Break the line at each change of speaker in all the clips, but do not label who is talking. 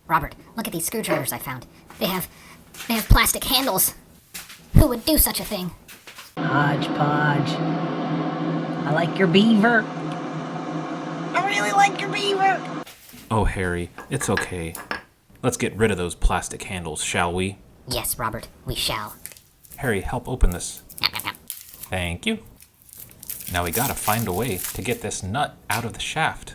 Robert, look at these screwdrivers I found. They have plastic handles. Who would do such a thing?
Hodgepodge. I like your beaver. I really like your beaver.
Oh, Harry, it's okay. Let's get rid of those plastic handles, shall we?
Yes, Robert, we shall.
Harry, help open this.
Yum, yum, yum.
Thank you. Now we gotta find a way to get this nut out of the shaft.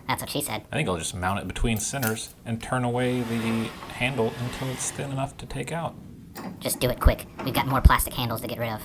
That's what she said.
I think I'll just mount it between centers and turn away the handle until it's thin enough to take out.
Just do it quick. We've got more plastic handles to get rid of.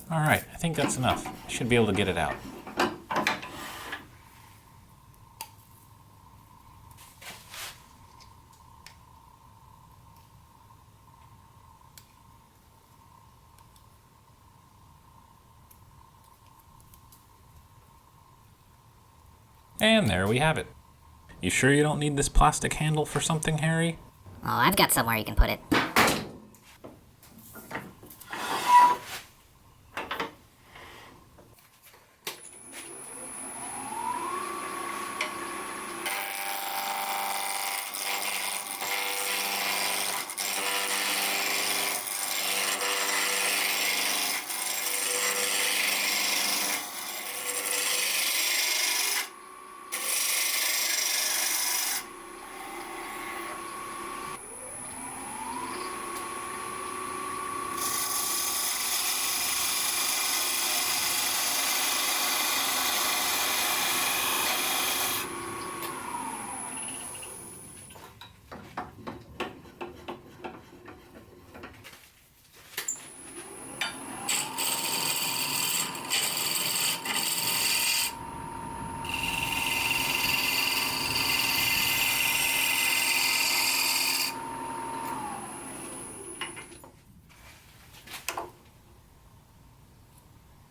Alright, I think that's enough. I should be able to get it out. And there we have it. You sure you don't need this plastic handle for something, Harry?
Oh, I've got somewhere you can put it.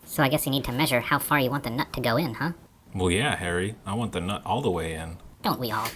So I guess you need to measure how far you want the nut to go in, huh?
Well, yeah, Harry. I want the nut all the way in.
Don't we all?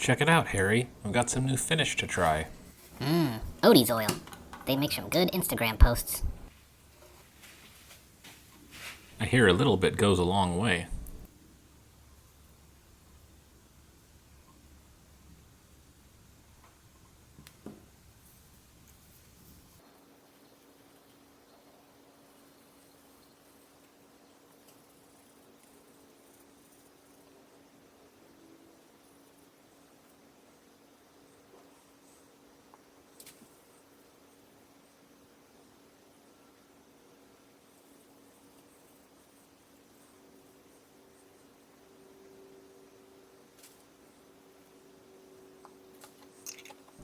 Check it out, Harry. I've got some new finish to try.
Odie's oil. They make some good Instagram posts.
I hear a little bit goes a long way.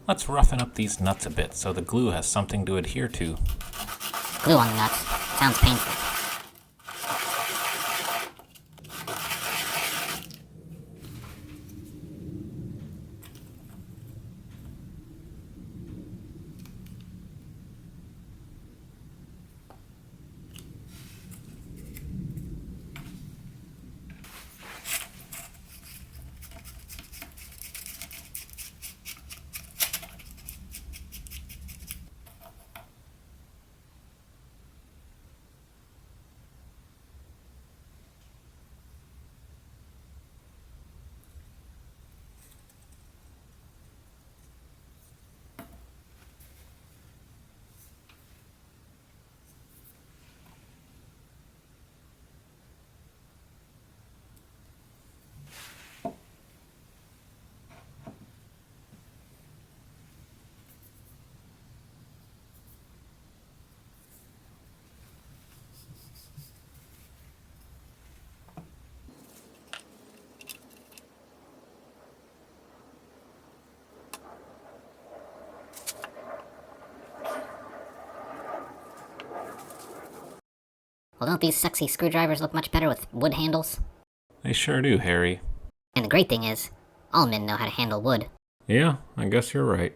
Let's roughen up these nuts a bit so the glue has something to adhere to.
Glue on the nuts. Sounds painful. Well, don't these sexy screwdrivers look much better with wood handles?
They sure do, Harry.
And the great thing is, all men know how to handle wood.
Yeah, I guess you're right.